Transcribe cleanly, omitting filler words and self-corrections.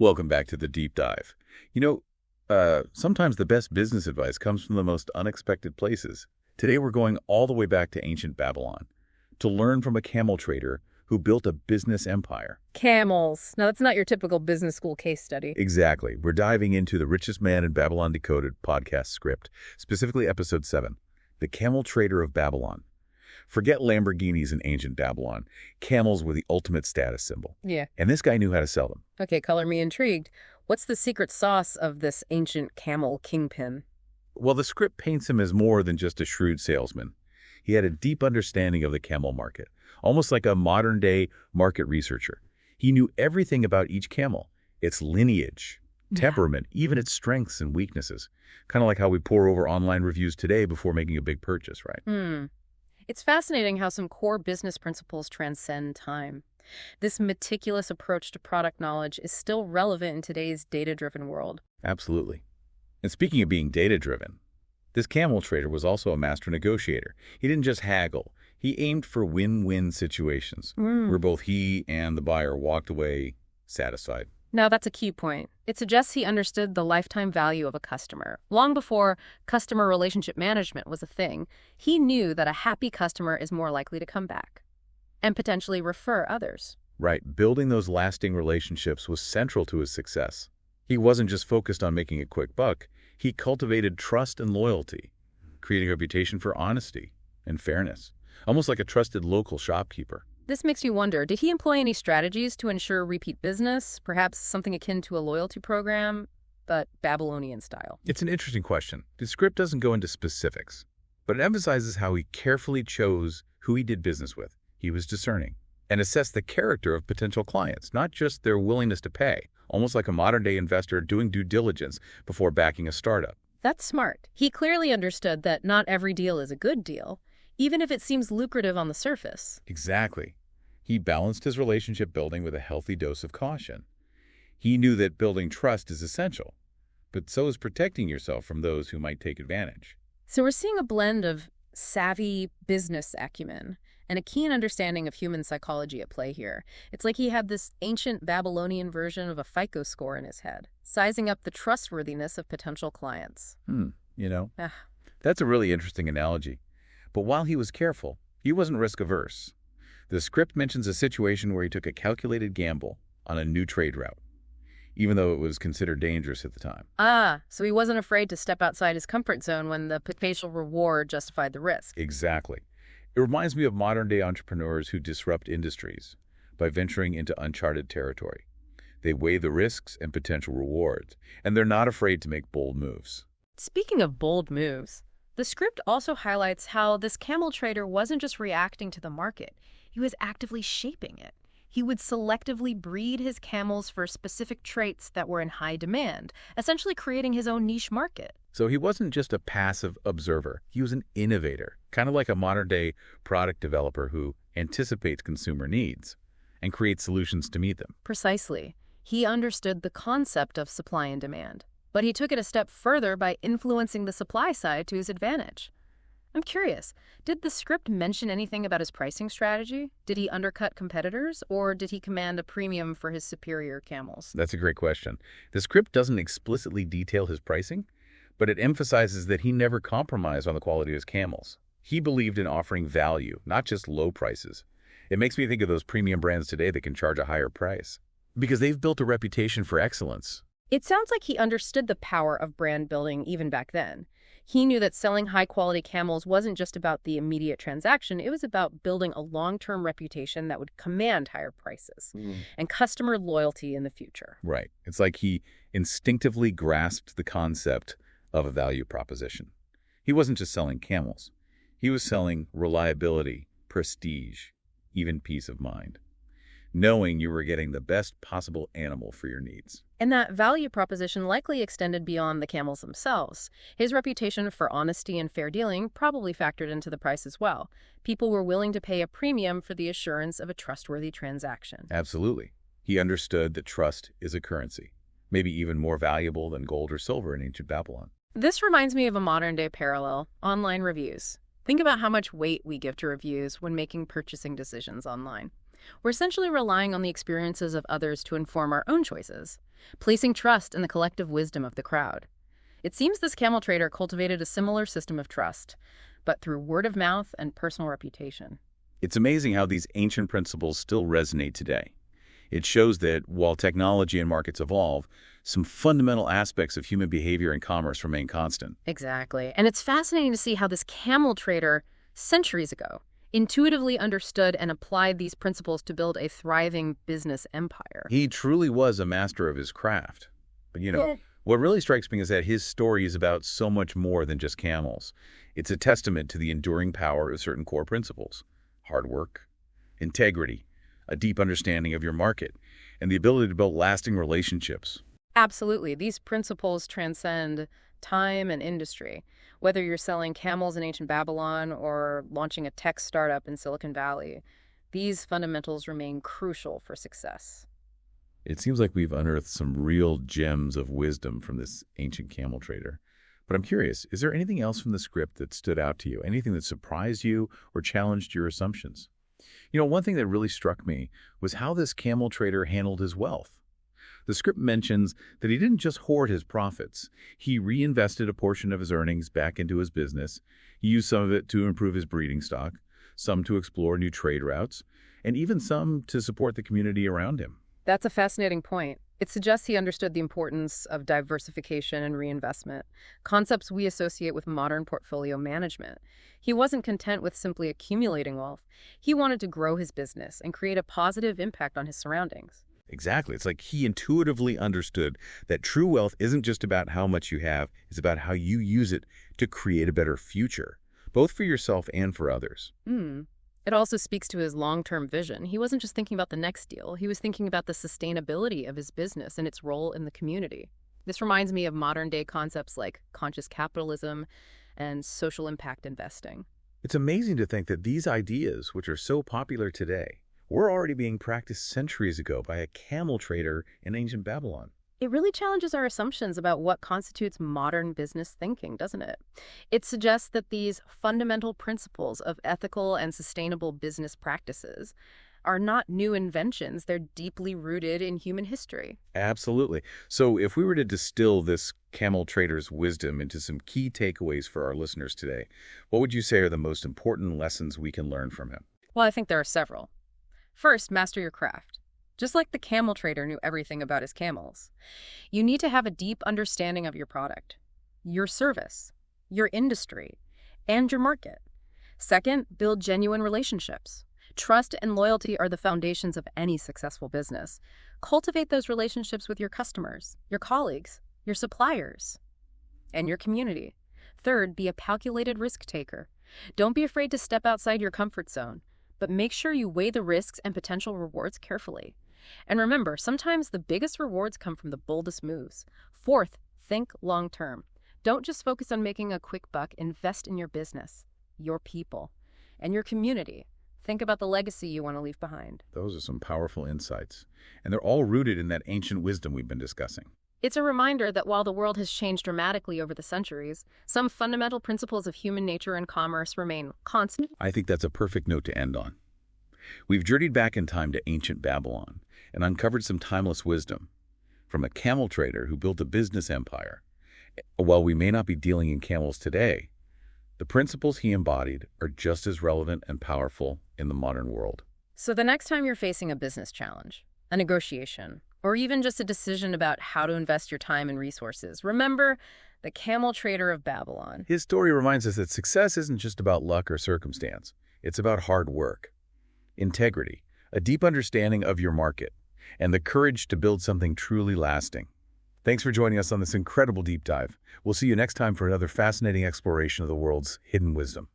Welcome back to the deep dive. Sometimes the best business advice comes from the most unexpected places. Today we're going all the way back to ancient Babylon to learn from a camel trader who built a business empire. Camels. Now, that's not your typical business school case study. Exactly. We're diving into the Richest Man in Babylon Decoded podcast script, specifically episode 7, The Camel Trader of Babylon. Forget Lamborghinis in ancient Babylon. Camels were the ultimate status symbol. Yeah. And this guy knew how to sell them. Okay, color me intrigued. What's the secret sauce of this ancient camel kingpin? Well, the script paints him as more than just a shrewd salesman. He had a deep understanding of the camel market, almost like a modern-day market researcher. He knew everything about each camel, its lineage, temperament, even its strengths and weaknesses. Kind of like how we pore over online reviews today before making a big purchase, right? It's fascinating how some core business principles transcend time. This meticulous approach to product knowledge is still relevant in today's data-driven world. Absolutely. And speaking of being data-driven, this camel trader was also a master negotiator. He didn't just haggle. He aimed for win-win situations where both he and the buyer walked away satisfied. Now, that's a key point. It suggests he understood the lifetime value of a customer. Long before customer relationship management was a thing, he knew that a happy customer is more likely to come back and potentially refer others. Right. Building those lasting relationships was central to his success. He wasn't just focused on making a quick buck. He cultivated trust and loyalty, creating a reputation for honesty and fairness, almost like a trusted local shopkeeper. This makes you wonder, did he employ any strategies to ensure repeat business, perhaps something akin to a loyalty program, but Babylonian style? It's an interesting question. The script doesn't go into specifics, but it emphasizes how he carefully chose who he did business with. He was discerning and assessed the character of potential clients, not just their willingness to pay, almost like a modern-day investor doing due diligence before backing a startup. That's smart. He clearly understood that not every deal is a good deal, even if it seems lucrative on the surface. Exactly. He balanced his relationship building with a healthy dose of caution. He knew that building trust is essential, but so is protecting yourself from those who might take advantage. So we're seeing a blend of savvy business acumen and a keen understanding of human psychology at play here. It's like he had this ancient Babylonian version of a FICO score in his head, sizing up the trustworthiness of potential clients. That's a really interesting analogy. But while he was careful, he wasn't risk-averse. The script mentions a situation where he took a calculated gamble on a new trade route, even though it was considered dangerous at the time. So he wasn't afraid to step outside his comfort zone when the potential reward justified the risk. Exactly. It reminds me of modern-day entrepreneurs who disrupt industries by venturing into uncharted territory. They weigh the risks and potential rewards, and they're not afraid to make bold moves. Speaking of bold moves, the script also highlights how this camel trader wasn't just reacting to the market. He was actively shaping it. He would selectively breed his camels for specific traits that were in high demand, essentially creating his own niche market. So he wasn't just a passive observer. He was an innovator, kind of like a modern-day product developer who anticipates consumer needs and creates solutions to meet them. Precisely. He understood the concept of supply and demand, but he took it a step further by influencing the supply side to his advantage. I'm curious, did the script mention anything about his pricing strategy? Did he undercut competitors, or did he command a premium for his superior camels? That's a great question. The script doesn't explicitly detail his pricing, but it emphasizes that he never compromised on the quality of his camels. He believed in offering value, not just low prices. It makes me think of those premium brands today that can charge a higher price, because they've built a reputation for excellence. It sounds like he understood the power of brand building even back then. He knew that selling high-quality camels wasn't just about the immediate transaction. It was about building a long-term reputation that would command higher prices and customer loyalty in the future. Right. It's like he instinctively grasped the concept of a value proposition. He wasn't just selling camels. He was selling reliability, prestige, even peace of mind, knowing you were getting the best possible animal for your needs. And that value proposition likely extended beyond the camels themselves. His reputation for honesty and fair dealing probably factored into the price as well. People were willing to pay a premium for the assurance of a trustworthy transaction. Absolutely. He understood that trust is a currency, maybe even more valuable than gold or silver in ancient Babylon. This reminds me of a modern-day parallel, online reviews. Think about how much weight we give to reviews when making purchasing decisions online. We're essentially relying on the experiences of others to inform our own choices, placing trust in the collective wisdom of the crowd. It seems this camel trader cultivated a similar system of trust, but through word of mouth and personal reputation. It's amazing how these ancient principles still resonate today. It shows that while technology and markets evolve, some fundamental aspects of human behavior and commerce remain constant. Exactly. And it's fascinating to see how this camel trader, centuries ago, intuitively understood and applied these principles to build a thriving business empire. He truly was a master of his craft. But what really strikes me is that his story is about so much more than just camels. It's a testament to the enduring power of certain core principles: hard work, integrity, a deep understanding of your market, and the ability to build lasting relationships. Absolutely. These principles transcend time and industry. Whether you're selling camels in ancient Babylon or launching a tech startup in Silicon Valley, these fundamentals remain crucial for success. It seems like we've unearthed some real gems of wisdom from this ancient camel trader. But I'm curious, is there anything else from the script that stood out to you? Anything that surprised you or challenged your assumptions? One thing that really struck me was how this camel trader handled his wealth. The script mentions that he didn't just hoard his profits. He reinvested a portion of his earnings back into his business. He used some of it to improve his breeding stock, some to explore new trade routes, and even some to support the community around him. That's a fascinating point. It suggests he understood the importance of diversification and reinvestment, concepts we associate with modern portfolio management. He wasn't content with simply accumulating wealth. He wanted to grow his business and create a positive impact on his surroundings. Exactly. It's like he intuitively understood that true wealth isn't just about how much you have, it's about how you use it to create a better future, both for yourself and for others. It also speaks to his long-term vision. He wasn't just thinking about the next deal. He was thinking about the sustainability of his business and its role in the community. This reminds me of modern-day concepts like conscious capitalism and social impact investing. It's amazing to think that these ideas, which are so popular today, were already being practiced centuries ago by a camel trader in ancient Babylon. It really challenges our assumptions about what constitutes modern business thinking, doesn't it? It suggests that these fundamental principles of ethical and sustainable business practices are not new inventions. They're deeply rooted in human history. Absolutely. So if we were to distill this camel trader's wisdom into some key takeaways for our listeners today, what would you say are the most important lessons we can learn from him? Well, I think there are several. First, master your craft. Just like the camel trader knew everything about his camels, you need to have a deep understanding of your product, your service, your industry, and your market. Second, build genuine relationships. Trust and loyalty are the foundations of any successful business. Cultivate those relationships with your customers, your colleagues, your suppliers, and your community. Third, be a calculated risk taker. Don't be afraid to step outside your comfort zone, but make sure you weigh the risks and potential rewards carefully. And remember, sometimes the biggest rewards come from the boldest moves. Fourth, think long-term. Don't just focus on making a quick buck. Invest in your business, your people, and your community. Think about the legacy you want to leave behind. Those are some powerful insights, and they're all rooted in that ancient wisdom we've been discussing. It's a reminder that while the world has changed dramatically over the centuries, some fundamental principles of human nature and commerce remain constant. I think that's a perfect note to end on. We've journeyed back in time to ancient Babylon and uncovered some timeless wisdom from a camel trader who built a business empire. While we may not be dealing in camels today, the principles he embodied are just as relevant and powerful in the modern world. So the next time you're facing a business challenge, a negotiation, or even just a decision about how to invest your time and resources, remember the camel trader of Babylon. His story reminds us that success isn't just about luck or circumstance. It's about hard work, integrity, a deep understanding of your market, and the courage to build something truly lasting. Thanks for joining us on this incredible deep dive. We'll see you next time for another fascinating exploration of the world's hidden wisdom.